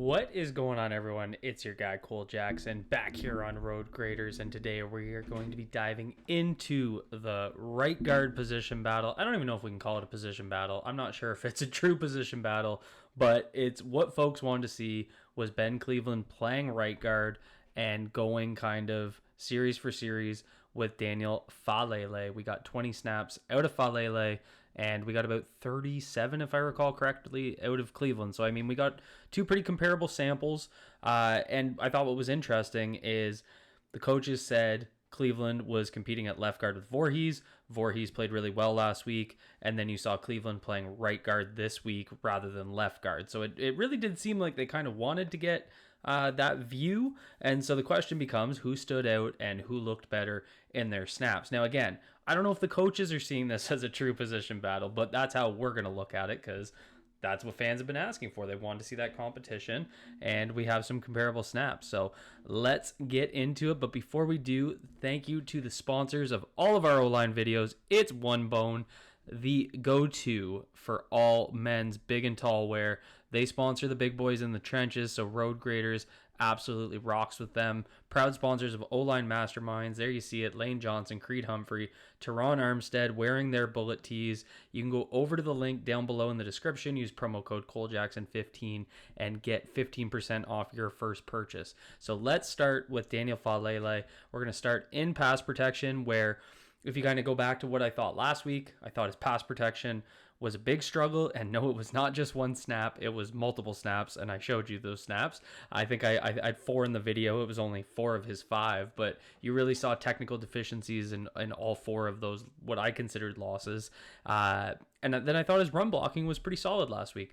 What is going on, everyone? It's your guy Cole Jackson back here on Road Graders, and today we are going to be diving into the right guard position battle. I don't even know if we can call it a position battle. I'm not sure if it's a true position battle, but it's what folks wanted to see was Ben Cleveland playing right guard and going kind of series for series with Daniel Faalele. We got 20 snaps out of Faalele, and we got about 37, if I recall correctly, out of Cleveland. So, I mean, we got two pretty comparable samples. And I thought what was interesting is the coaches said Cleveland was competing at left guard with Voorhees. Voorhees played really well last week. And then you saw Cleveland playing right guard this week rather than left guard. So it really did seem like they kind of wanted to get that view. And so the question becomes who stood out and who looked better in their snaps. Now, again, I don't know if the coaches are seeing this as a true position battle, but that's how we're going to look at it because that's what fans have been asking for. They want to see that competition, and we have some comparable snaps. So let's get into it. But before we do, thank you to the sponsors of all of our O-line videos. It's One Bone, the go-to for all men's big and tall wear. They sponsor the big boys in the trenches, so Road Graders absolutely rocks with them. Proud sponsors of O-Line Masterminds. There you see it. Lane Johnson, Creed Humphrey, Teron Armstead wearing their bullet tees. You can go over to the link down below in the description. Use promo code ColeJackson15 and get 15% off your first purchase. So let's start with Daniel Faalele. We're going to start in pass protection, where if you kind of go back to what I thought last week, I thought his pass protection was a big struggle. And no, it was not just one snap. It was multiple snaps, and I showed you those snaps. I think I had 4 in the video. It was only 4 of his 5, but you really saw technical deficiencies in all 4 of those, what I considered losses. And then I thought his run blocking was pretty solid last week.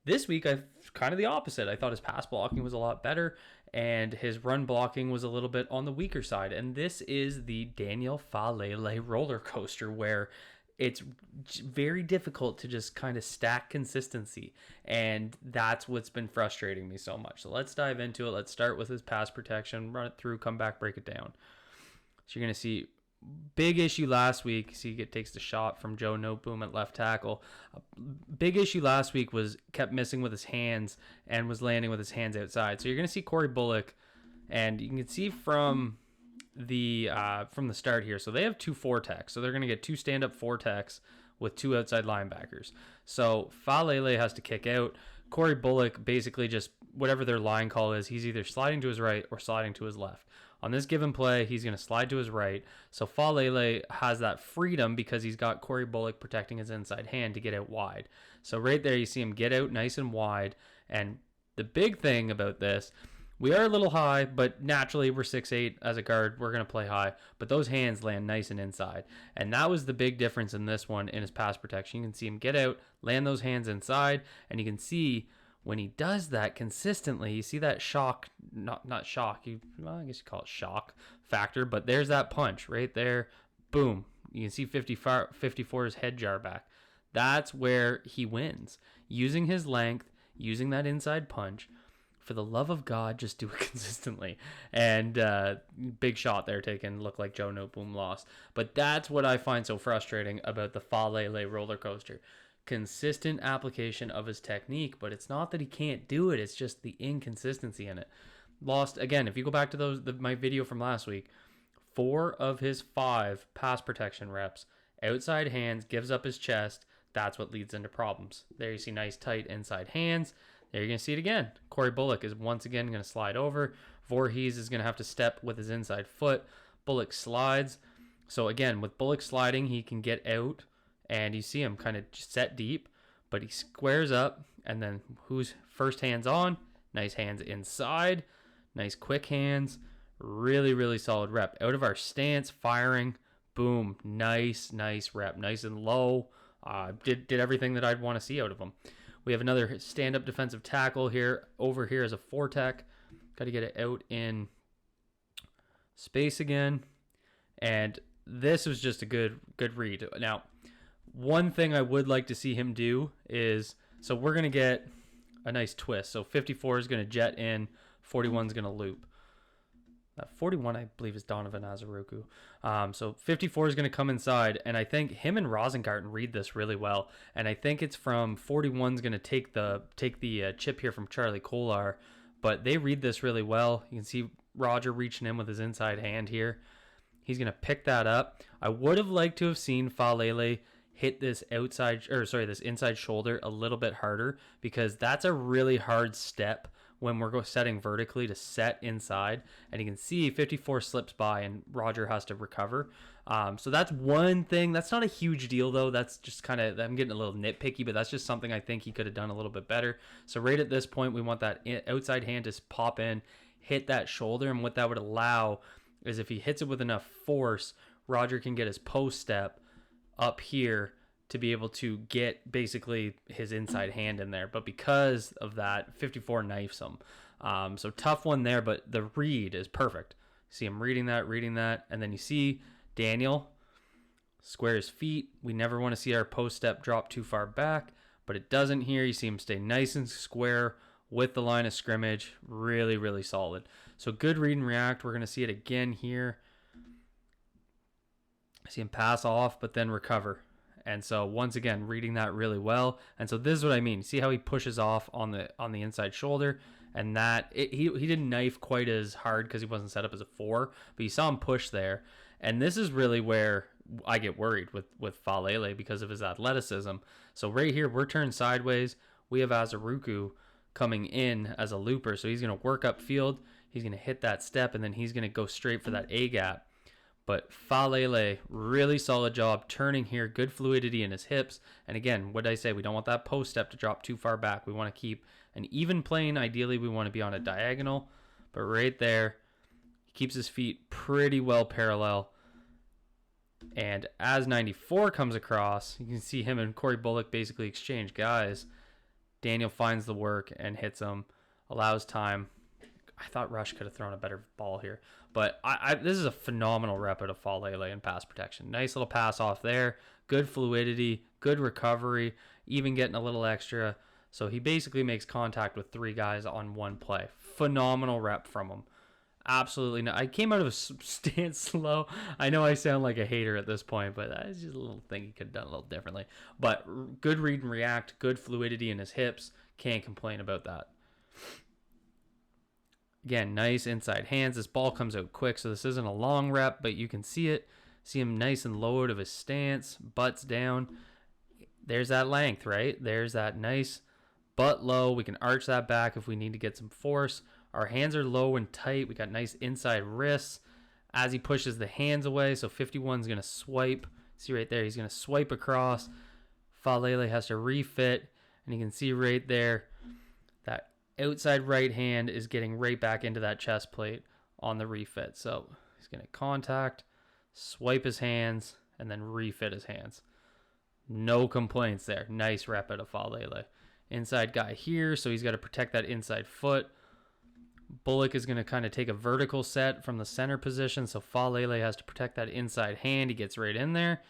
This week, I've kind of the opposite. I thought his pass blocking was a lot better, and his run blocking was a little bit on the weaker side. And this is the Daniel Faalele roller coaster, where it's very difficult to just kind of stack consistency. And that's what's been frustrating me so much. So let's dive into it. Let's start with his pass protection, run it through, come back, break it down. So you're going to see big issue last week. See, he takes the shot from Joe Noteboom at left tackle. Big issue last week was kept missing with his hands and was landing with his hands outside. So you're going to see Corey Bullock, and you can see from the start here. So they have 2 4 techs. So they're going to get 2 stand-up 4 techs with 2 outside linebackers. So Faalele has to kick out. Corey Bullock basically just, whatever their line call is, he's either sliding to his right or sliding to his left. On this given play, he's going to slide to his right. So Faalele has that freedom because he's got Corey Bullock protecting his inside hand to get out wide. So right there, you see him get out nice and wide. And the big thing about this, we are a little high, but naturally we're 6'8" as a guard. We're going to play high, but those hands land nice and inside. And that was the big difference in this one in his pass protection. You can see him get out, land those hands inside, and you can see when he does that consistently, you see that shock, not shock, I guess you call it shock factor, but there's that punch right there. Boom. You can see 54's head jar back. That's where he wins. Using his length, using that inside punch. For the love of God, just do it consistently. And big shot there taken. Looked like Joe Noteboom lost. But that's what I find so frustrating about the Faalele roller coaster. Consistent application of his technique, but it's not that he can't do it. It's just the inconsistency in it. Lost, again, if you go back to my video from last week, 4 of his 5 pass protection reps, outside hands, gives up his chest. That's what leads into problems. There you see nice tight inside hands. There you're going to see it again. Corey Bullock is once again going to slide over. Voorhees is going to have to step with his inside foot. Bullock slides. So again, with Bullock sliding, he can get out, and you see him kind of set deep, but he squares up, and then who's first hands on? Nice hands inside. Nice quick hands. Really, really solid rep. Out of our stance, firing. Boom. Nice rep. Nice and low. Did everything that I'd want to see out of him. We have another stand-up defensive tackle here. Over here is a 4 tech. Got to get it out in space again. And this was just a good read. Now, one thing I would like to see him do is, so we're going to get a nice twist. So 54 is going to jet in. 41 is going to loop. 41, I believe, is Donovan Azaruku. So 54 is going to come inside, and I think him and Rosengarten read this really well. And I think it's from 41 is going to take the chip here from Charlie Kolar, but they read this really well. You can see Roger reaching in with his inside hand here. He's going to pick that up. I would have liked to have seen Faalele hit this this inside shoulder a little bit harder, because that's a really hard step when we're setting vertically to set inside. And you can see 54 slips by and Roger has to recover. So that's one thing. That's not a huge deal though. That's just kind of, I'm getting a little nitpicky, but that's just something I think he could have done a little bit better. So right at this point, we want that outside hand to pop in, hit that shoulder. And what that would allow is, if he hits it with enough force, Roger can get his post step up here to be able to get basically his inside hand in there. But because of that, 54 knifes him. So tough one there, but the read is perfect. See him reading that, and then you see Daniel square his feet. We never want to see our post step drop too far back, but it doesn't here. You see him stay nice and square with the line of scrimmage. Really, really solid. So good read and react. We're going to see it again here. See him pass off, but then recover. And so once again, reading that really well. And so this is what I mean. See how he pushes off on the inside shoulder, and that he didn't knife quite as hard because he wasn't set up as a 4, but you saw him push there. And this is really where I get worried with Falele because of his athleticism. So right here, we're turned sideways. We have Azaruku coming in as a looper. So he's going to work upfield. He's going to hit that step, and then he's going to go straight for that A gap. But Falele, really solid job turning here. Good fluidity in his hips. And again, what did I say? We don't want that post step to drop too far back. We want to keep an even plane. Ideally, we want to be on a diagonal. But right there, he keeps his feet pretty well parallel. And as 94 comes across, you can see him and Corey Bullock basically exchange guys. Daniel finds the work and hits him. Allows time. I thought Rush could have thrown a better ball here. But this is a phenomenal rep out of Faalele in pass protection. Nice little pass off there. Good fluidity. Good recovery. Even getting a little extra. So he basically makes contact with 3 guys on one play. Phenomenal rep from him. Absolutely not. I came out of a stance slow. I know I sound like a hater at this point, but that's just a little thing he could have done a little differently. But good read and react. Good fluidity in his hips. Can't complain about that. Again, nice inside hands. This ball comes out quick, so this isn't a long rep, but you can see it. See him nice and low out of his stance, butts down. There's that length, right? There's that nice butt low. We can arch that back if we need to get some force. Our hands are low and tight. We got nice inside wrists as he pushes the hands away. So 51's going to swipe. See right there, he's going to swipe across. Falele has to refit, and you can see right there that outside right hand is getting right back into that chest plate on the refit. So he's going to contact, swipe his hands, and then refit his hands. No complaints there. Nice rep out of Falele. Inside guy here, so he's got to protect that inside foot. Bullock is going to kind of take a vertical set from the center position, so Falele has to protect that inside hand. He gets right in there.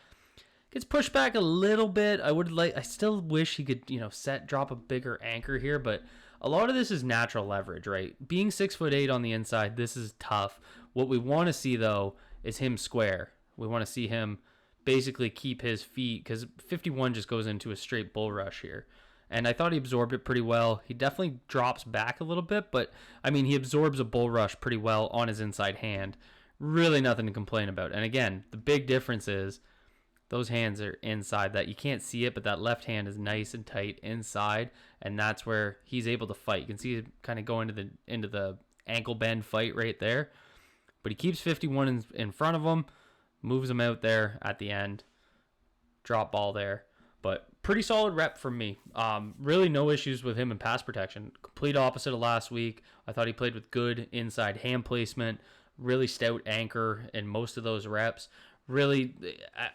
Gets pushed back a little bit. I still wish he could, drop a bigger anchor here, but a lot of this is natural leverage, right? Being 6'8" on the inside, this is tough. What we want to see, though, is him square. We want to see him basically keep his feet, because 51 just goes into a straight bull rush here. And I thought he absorbed it pretty well. He definitely drops back a little bit, but, he absorbs a bull rush pretty well on his inside hand. Really nothing to complain about. And again, the big difference is those hands are inside. That you can't see it, but that left hand is nice and tight inside, and that's where he's able to fight. You can see him kind of go into the ankle bend fight right there. But he keeps 51 in front of him, moves him out there at the end. Drop ball there. But pretty solid rep from me. Really no issues with him in pass protection. Complete opposite of last week. I thought he played with good inside hand placement, really stout anchor in most of those reps. Really,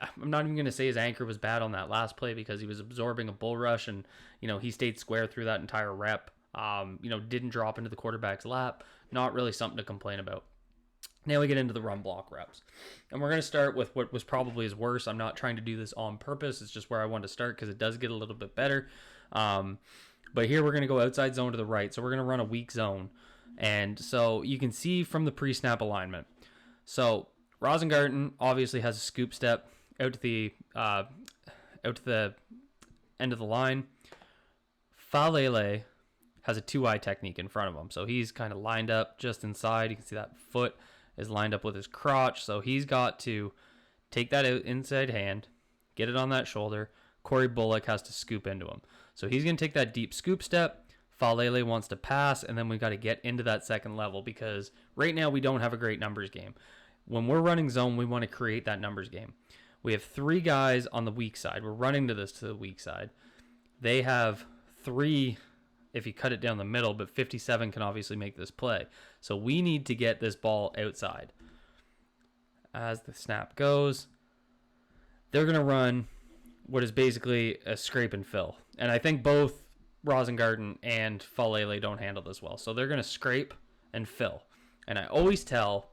I'm not even going to say his anchor was bad on that last play, because he was absorbing a bull rush, and, he stayed square through that entire rep. Didn't drop into the quarterback's lap. Not really something to complain about. Now we get into the run block reps. And we're going to start with what was probably his worst. I'm not trying to do this on purpose. It's just where I want to start, because it does get a little bit better. But here we're going to go outside zone to the right. So we're going to run a weak zone. And so you can see from the pre-snap alignment. So Rosengarten obviously has a scoop step out to the end of the line. Faalele has a 2-eye technique in front of him. So he's kind of lined up just inside. You can see that foot is lined up with his crotch. So he's got to take that inside hand, get it on that shoulder. Corey Bullock has to scoop into him. So he's going to take that deep scoop step. Faalele wants to pass, and then we got to get into that second level because right now we don't have a great numbers game. When we're running zone, we want to create that numbers game. We have 3 guys on the weak side. We're running to the weak side. They have 3 if you cut it down the middle, but 57 can obviously make this play. So we need to get this ball outside. As the snap goes, they're going to run what is basically a scrape and fill. And I think both Rosengarten and Falele don't handle this well. So they're going to scrape and fill. And I always tell,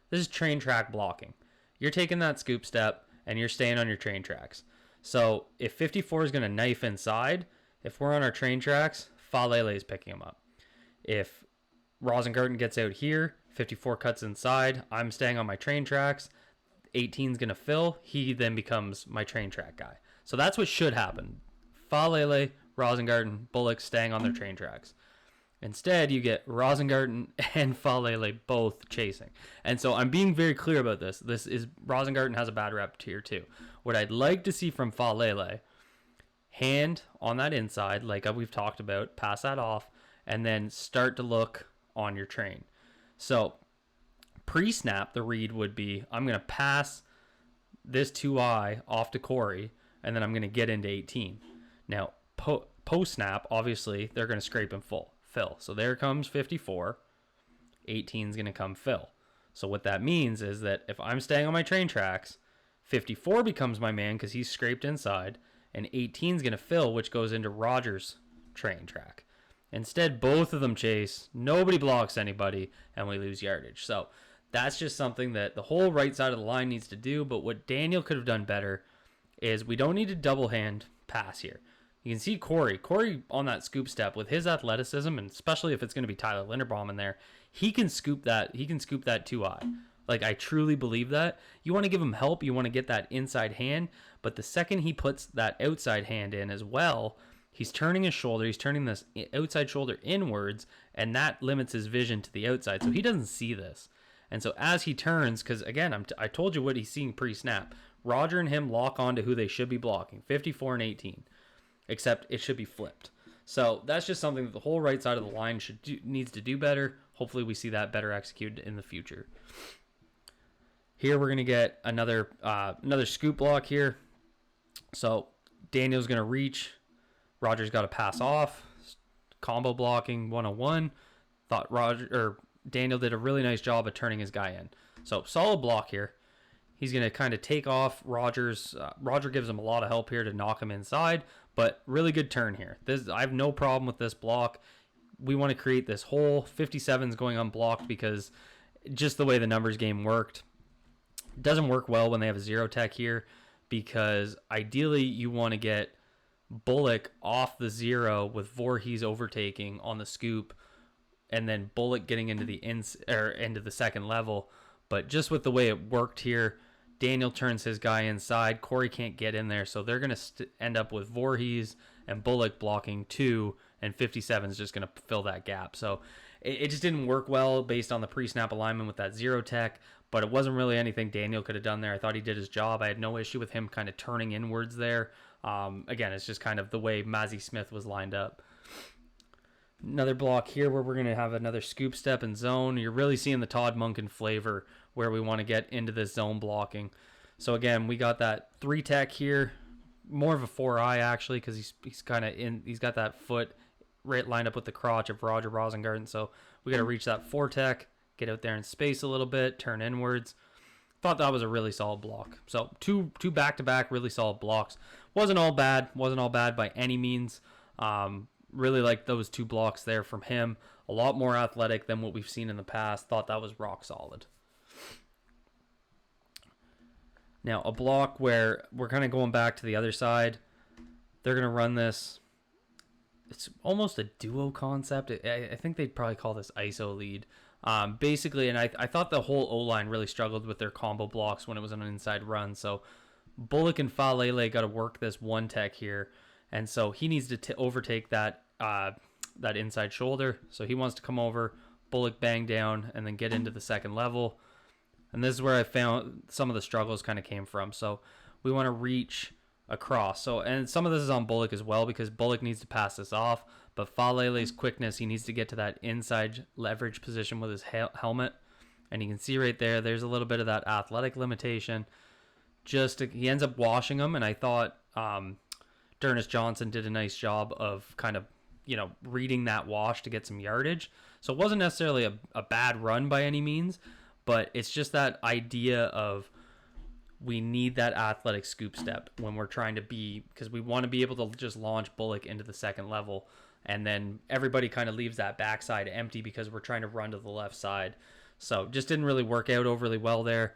this is train track blocking. You're taking that scoop step and you're staying on your train tracks. So if 54 is going to knife inside, if we're on our train tracks, Falele is picking him up. If Rosengarten gets out here, 54 cuts inside, I'm staying on my train tracks, 18 is going to fill, he then becomes my train track guy. So that's what should happen. Falele, Rosengarten, Bullock staying on their train tracks. Instead, you get Rosengarten and Falele both chasing. And so I'm being very clear about this. Rosengarten has a bad rep here too. What I'd like to see from Falele, hand on that inside, like we've talked about, pass that off, and then start to look on your train. So pre-snap, the read would be, I'm going to pass this 2-eye off to Corey, and then I'm going to get into 18. Now, post-snap, obviously, they're going to scrape and fill. So there comes 54. 18 is going to come fill. So what that means is that if I'm staying on my train tracks, 54 becomes my man because he's scraped inside, and 18 is going to fill, which goes into Roger's train track. Instead, both of them chase, nobody blocks anybody, and we lose yardage. So that's just something that the whole right side of the line needs to do, but what Daniel could have done better is we don't need a double hand pass here. You can see Corey on that scoop step with his athleticism, and especially if it's going to be Tyler Linderbaum in there, he can scoop that 2-eye. Like, I truly believe that. You want to give him help, you want to get that inside hand, but the second he puts that outside hand in as well, he's turning his shoulder, he's turning this outside shoulder inwards, and that limits his vision to the outside, so he doesn't see this. And so as he turns, because again, I told you what he's seeing pre-snap, Roger and him lock on to who they should be blocking, 54 and 18. Except it should be flipped. So that's just something that the whole right side of the line needs to do better. Hopefully we see that better executed in the future. Here we're going to get another scoop block here. So Daniel's going to reach. Roger's got to pass off. Combo blocking 101. Thought Daniel did a really nice job of turning his guy in. So solid block here. He's going to kind of take off Roger gives him a lot of help here to knock him inside, but really good turn here. I have no problem with this block. We want to create this hole. 57's going unblocked because just the way the numbers game worked. It doesn't work well when they have a 0 tech here because ideally you want to get Bullock off the 0 with Voorhees overtaking on the scoop and then Bullock getting into into the second level. But just with the way it worked here, Daniel turns his guy inside. Corey can't get in there, so they're going to end up with Voorhees and Bullock blocking 2, and 57 is just going to fill that gap. So it just didn't work well based on the pre-snap alignment with that 0 tech, but it wasn't really anything Daniel could have done there. I thought he did his job. I had no issue with him kind of turning inwards there. Again, it's just kind of the way Mazzy Smith was lined up. Another block here where we're going to have another scoop step and zone. You're really seeing the Todd Monken flavor where we want to get into this zone blocking. So again, we got that 3 tech here, more of a 4-eye actually, because he's kind of he's got that foot right lined up with the crotch of Roger Rosengarten. So we got to reach that 4 tech, get out there in space a little bit, turn inwards. Thought that was a really solid block. So two back-to-back really solid blocks. Wasn't all bad by any means. Really like those 2 blocks there from him. A lot more athletic than what we've seen in the past. Thought that was rock solid. Now, a block where we're kind of going back to the other side. They're going to run this it's almost a duo concept. I think they'd probably call this ISO lead. Basically, and I thought the whole O-line really struggled with their combo blocks when it was an inside run. So Bullock and Faalele got to work this one tech here, and so he needs to overtake that that inside shoulder. So he wants to come over, Bullock bang down, and then get into the second level. And this is where I found some of the struggles kind of came from. So we want to reach across. So, and some of this is on Bullock as well, because Bullock needs to pass this off. But Faalele's quickness, he needs to get to that inside leverage position with his helmet. And you can see right there, there's a little bit of that athletic limitation. He ends up washing him, and I thought Dernis Johnson did a nice job of kind of, reading that wash to get some yardage. So it wasn't necessarily a bad run by any means, but it's just that idea of we need that athletic scoop step when we're trying to because we want to be able to just launch Bullock into the second level, and then everybody kind of leaves that backside empty because we're trying to run to the left side. So just didn't really work out overly well there.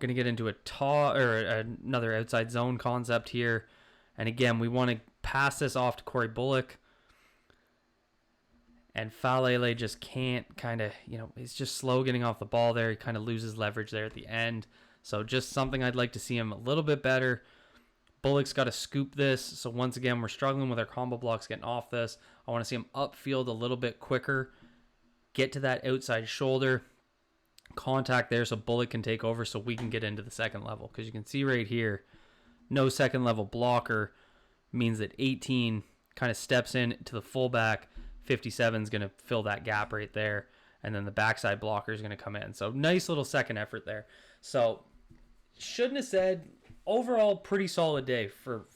Going to get into another outside zone concept here. And again, we want to pass this off to Corey Bullock. And Faalele just can't he's just slow getting off the ball there. He kind of loses leverage there at the end. So just something I'd like to see him a little bit better. Bullock's got to scoop this. So once again, we're struggling with our combo blocks getting off this. I want to see him upfield a little bit quicker. Get to that outside shoulder. Contact there so Bullock can take over so we can get into the second level. Because you can see right here, no second level blocker means that 18 kind of steps in to the fullback. 57 is going to fill that gap right there. And then the backside blocker is going to come in. So nice little second effort there. So shouldn't have said, overall pretty solid day for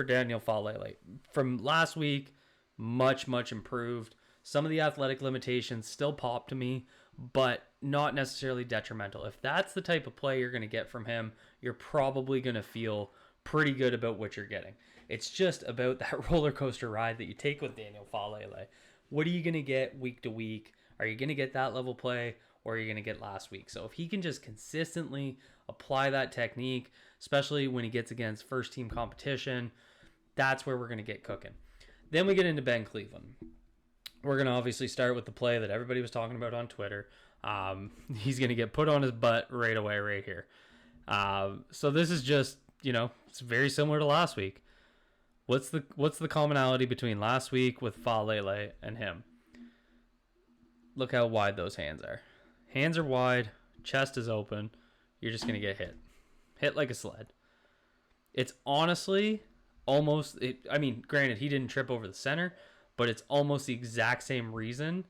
Daniel Faalele. From last week, much improved. Some of the athletic limitations still pop to me, but not necessarily detrimental. If that's the type of play you're going to get from him, you're probably going to feel pretty good about what you're getting. It's just about that roller coaster ride that you take with Daniel Faalele. What are you going to get week to week? Are you going to get that level play, or are you going to get last week? So if he can just consistently apply that technique, especially when he gets against first team competition, that's where we're going to get cooking. Then we get into Ben Cleveland. We're going to obviously start with the play that everybody was talking about on Twitter. He's going to get put on his butt right away right here. So this is just, it's very similar to last week. What's the commonality between last week with Faalele and him? Look how wide those hands are. Hands are wide, chest is open. You're just going to get hit. Hit like a sled. It's honestly almost, granted, he didn't trip over the center, but it's almost the exact same reason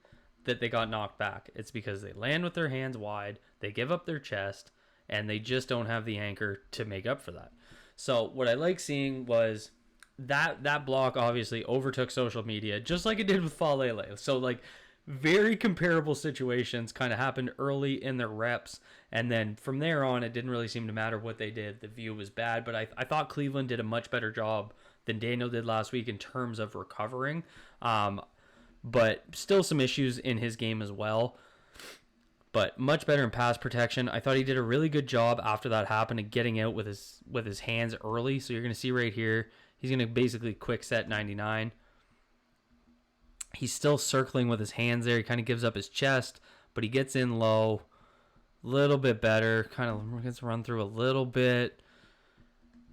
that they got knocked back. It's because they land with their hands wide, they give up their chest, and they just don't have the anchor to make up for that. So what I like seeing was that block obviously overtook social media, just like it did with Faalele. So very comparable situations kind of happened early in their reps, and then from there on, it didn't really seem to matter what they did. The view was bad, but I thought Cleveland did a much better job than Daniel did last week in terms of recovering. But still some issues in his game as well. But much better in pass protection. I thought he did a really good job after that happened of getting out with his hands early. So you're going to see right here, he's going to basically quick set 99. He's still circling with his hands there. He kind of gives up his chest, but he gets in low. Little bit better. Kind of gets run through a little bit.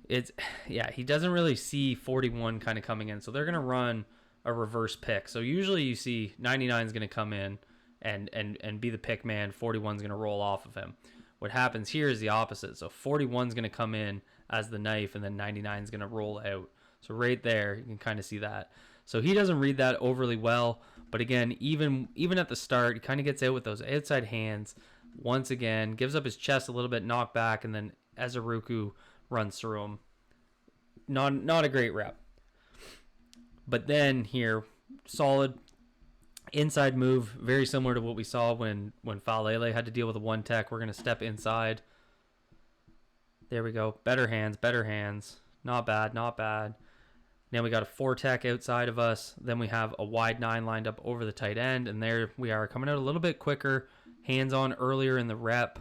He doesn't really see 41 kind of coming in. So they're going to run a reverse pick. So usually you see 99 is going to come in and be the pick man. 41 is going to roll off of him. What happens here is the opposite. So 41 is going to come in as the knife, and then 99 is going to roll out. So right there, you can kind of see that. So he doesn't read that overly well. But again, even at the start, he kind of gets out with those outside hands. Once again, gives up his chest a little bit, knocked back, and then Ezeruku runs through him. Not a great rep. But then here, solid inside move, very similar to what we saw when Faalele had to deal with a one tech. We're going to step inside. There we go. Better hands. Not bad. Now we got a 4 tech outside of us. Then we have a wide 9 lined up over the tight end. And there we are, coming out a little bit quicker. Hands on earlier in the rep.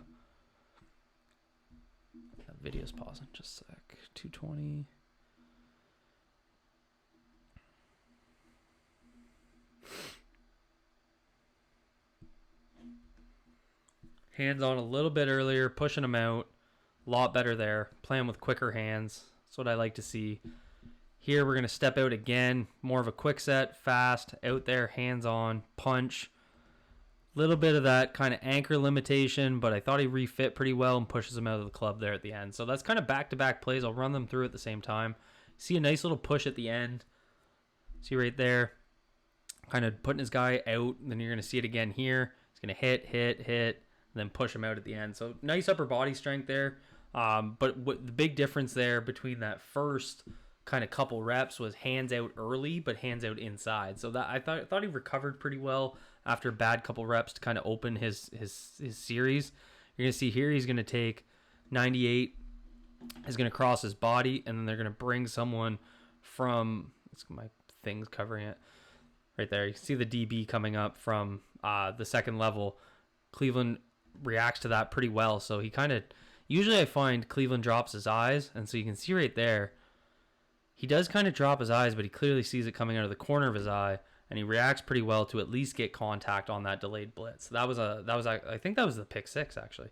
That video's pausing just a sec. 220. Hands on a little bit earlier, pushing him out. A lot better there. Playing with quicker hands. That's what I like to see. Here we're going to step out again. More of a quick set, fast, out there, hands on, punch. Little bit of that kind of anchor limitation, but I thought he refit pretty well and pushes him out of the club there at the end. So that's kind of back-to-back plays. I'll run them through at the same time. See a nice little push at the end. See right there. Kind of putting his guy out. And then you're going to see it again here. He's going to hit, and then push him out at the end. So nice upper body strength there. But the big difference there between that first kind of couple reps was hands out early, but hands out inside. So that I thought he recovered pretty well after a bad couple reps to kind of open his series. You're going to see here he's going to take 98, is going to cross his body, and then they're going to bring someone from, my thing's covering it right there. You can see the DB coming up from the second level. Cleveland reacts to that pretty well. So he kind of, usually I find Cleveland drops his eyes, and so you can see right there, he does kind of drop his eyes, but he clearly sees it coming out of the corner of his eye, and he reacts pretty well to at least get contact on that delayed blitz. I think that was the pick six actually.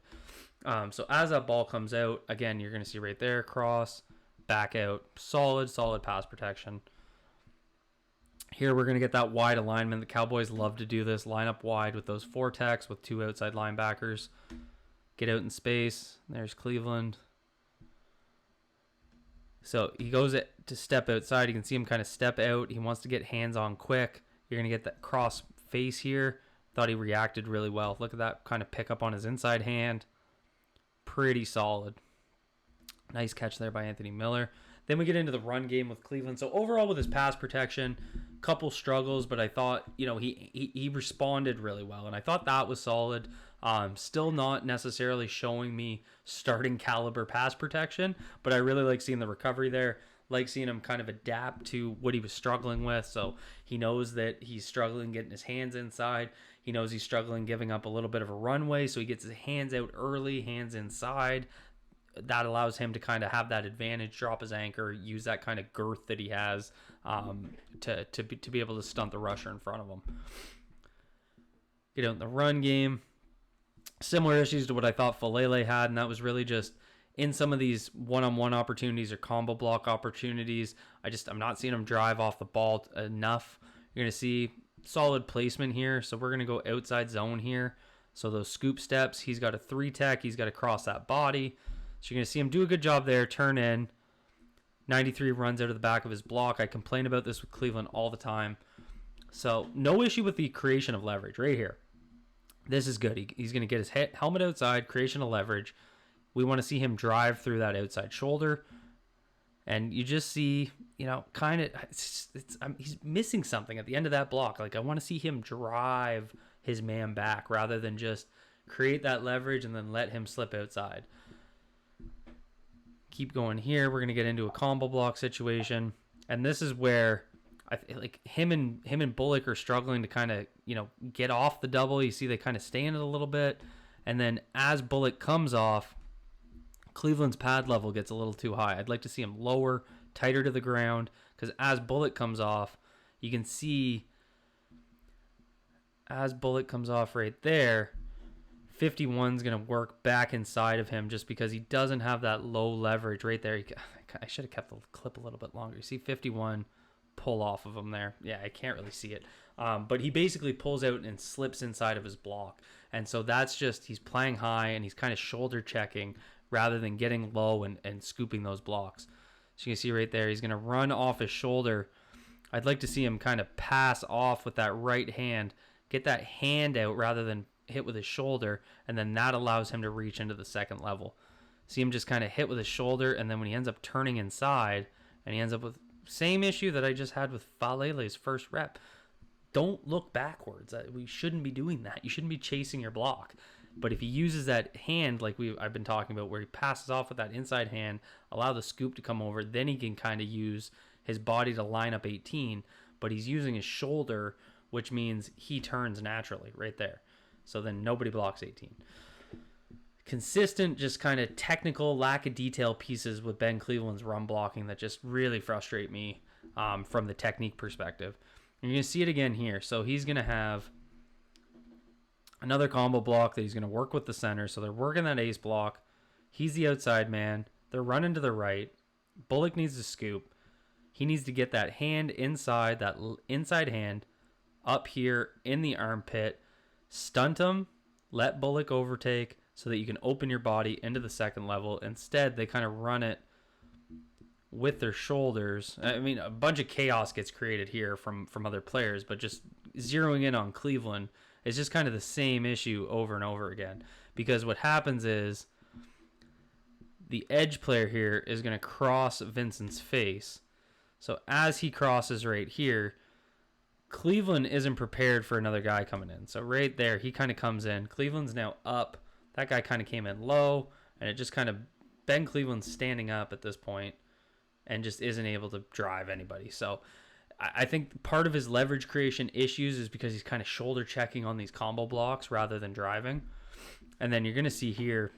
So as that ball comes out, again, you're going to see right there, cross, back out, solid pass protection. Here we're going to get that wide alignment. The Cowboys love to do this, line up wide with those four techs with two outside linebackers. Get out in space. There's Cleveland. So he goes to step outside. You can see him kind of step out. He wants to get hands on quick. You're going to get that cross face here. Thought he reacted really well. Look at that kind of pick up on his inside hand. Pretty solid. Nice catch there by Anthony Miller. Then we get into the run game with Cleveland. So overall with his pass protection, couple struggles, but I thought, he responded really well. And I thought that was solid. Still not necessarily showing me starting caliber pass protection, but I really like seeing the recovery there. Like seeing him kind of adapt to what he was struggling with. So he knows that he's struggling getting his hands inside. He knows he's struggling giving up a little bit of a runway. So he gets his hands out early, hands inside. That allows him to kind of have that advantage, drop his anchor, use that kind of girth that he has to be able to stunt the rusher in front of him. Get out in the run game. Similar issues to what I thought Falele had, and that was really just in some of these one-on-one opportunities or combo block opportunities. I'm not seeing him drive off the ball enough. You're going to see solid placement here. So we're going to go outside zone here. So those scoop steps, he's got a 3-tech. He's got to cross that body. So you're going to see him do a good job there, turn in. 93 runs out of the back of his block. I complain about this with Cleveland all the time. So no issue with the creation of leverage right here. This is good. He's going to get his helmet outside, creation of leverage. We want to see him drive through that outside shoulder. And you just see, kind of, he's missing something at the end of that block. Like, I want to see him drive his man back rather than just create that leverage and then let him slip outside. Keep going here. We're going to get into a combo block situation. And this is where I feel like him and Bullock are struggling to kind of, get off the double. You see they kind of stay in it a little bit. And then as Bullock comes off, Cleveland's pad level gets a little too high. I'd like to see him lower, tighter to the ground, because as Bullock comes off, you can see as Bullock comes off right there, 51's going to work back inside of him just because he doesn't have that low leverage right there. I should have kept the clip a little bit longer. You see 51 pull off of him there. Yeah, I can't really see it. But he basically pulls out and slips inside of his block. And so that's just, he's playing high and he's kind of shoulder checking rather than getting low and scooping those blocks. So you can see right there, he's going to run off his shoulder. I'd like to see him kind of pass off with that right hand, get that hand out rather than hit with his shoulder, and then that allows him to reach into the second level. See him just kind of hit with his shoulder, and then when he ends up turning inside, and he ends up with same issue that I just had with Faalele's first rep. Don't look backwards. We shouldn't be doing that. You shouldn't be chasing your block. But if he uses that hand like I've been talking about, where he passes off with that inside hand, allow the scoop to come over, then he can kind of use his body to line up 18, but he's using his shoulder, which means he turns naturally right there. So then nobody blocks 18. Consistent, just kind of technical, lack of detail pieces with Ben Cleveland's run blocking that just really frustrate me from the technique perspective. And you're going to see it again here. So he's going to have, Another combo block that he's going to work with the center. So they're working that ace block. He's the outside man. They're running to the right. Bullock needs to scoop. He needs to get that hand inside, that inside hand, up here in the armpit. Stunt him. Let Bullock overtake so that you can open your body into the second level. Instead, they kind of run it with their shoulders. I mean, a bunch of chaos gets created here from other players, but just zeroing in on Cleveland is just kind of the same issue over and over again. Because what happens is the edge player here is going to cross Vincent's face. So as he crosses right here, Cleveland isn't prepared for another guy coming in. So right there, he kind of comes in. Cleveland's now up. That guy kind of came in low, and it just kind of, Ben Cleveland's standing up at this point and just isn't able to drive anybody. So I think part of his leverage creation issues is because he's kind of shoulder checking on these combo blocks rather than driving. And then you're going to see here,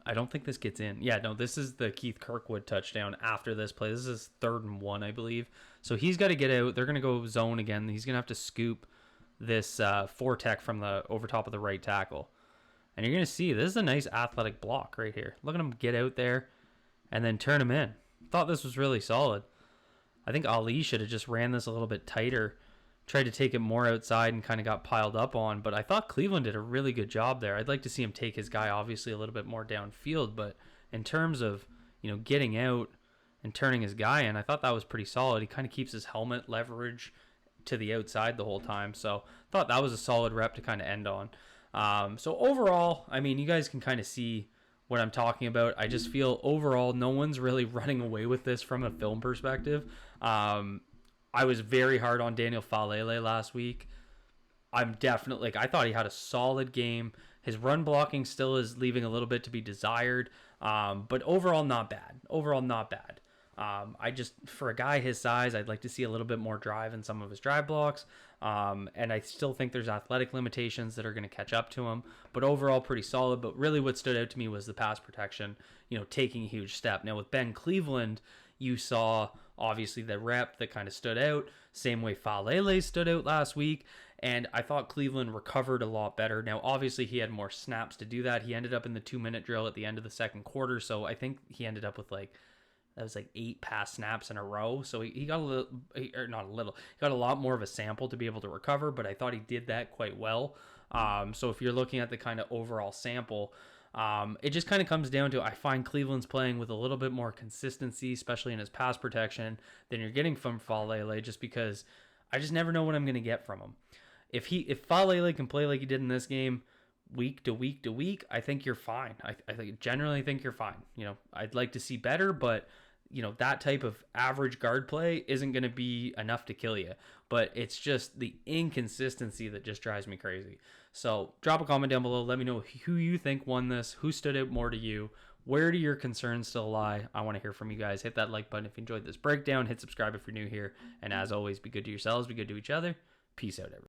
I don't think this gets in. Yeah, no, this is the Keith Kirkwood touchdown after this play. This is 3rd and 1, I believe. So he's got to get out. They're going to go zone again. He's going to have to scoop this 4-tech from the over top of the right tackle. And you're going to see this is a nice athletic block right here. Look at him get out there and then turn him in. Thought this was really solid. I think Ali should have just ran this a little bit tighter, tried to take it more outside and kind of got piled up on. But I thought Cleveland did a really good job there. I'd like to see him take his guy obviously a little bit more downfield. But in terms of, getting out and turning his guy in, I thought that was pretty solid. He kind of keeps his helmet leverage to the outside the whole time. So I thought that was a solid rep to kind of end on. So overall, I mean, you guys can kind of see what I'm talking about. I just feel overall no one's really running away with this from a film perspective. I was very hard on Daniel Faalele last week. I'm definitely, I thought he had a solid game. His run blocking still is leaving a little bit to be desired, but overall not bad. I just, for a guy his size, I'd like to see a little bit more drive in some of his drive blocks. And I still think there's athletic limitations that are going to catch up to him, but overall pretty solid. But really what stood out to me was the pass protection, taking a huge step. Now with Ben Cleveland, you saw obviously the rep that kind of stood out, same way Faalele stood out last week. And I thought Cleveland recovered a lot better. Now, obviously, he had more snaps to do that. He ended up in the 2-minute drill at the end of the second quarter. So I think he ended up with 8 pass snaps in a row. So he got he got a lot more of a sample to be able to recover, but I thought he did that quite well. So if you're looking at the kind of overall sample, it just kind of comes down to, I find Cleveland's playing with a little bit more consistency, especially in his pass protection, than you're getting from Faalele, just because I just never know what I'm going to get from him. If Faalele can play like he did in this game, week to week to week, I think you're fine. I generally think you're fine. I'd like to see better, but that type of average guard play isn't going to be enough to kill you. But it's just the inconsistency that just drives me crazy. So drop a comment down below. Let me know who you think won this, who stood out more to you. Where do your concerns still lie? I want to hear from you guys. Hit that like button if you enjoyed this breakdown. Hit subscribe if you're new here. And as always, be good to yourselves, be good to each other. Peace out, everyone.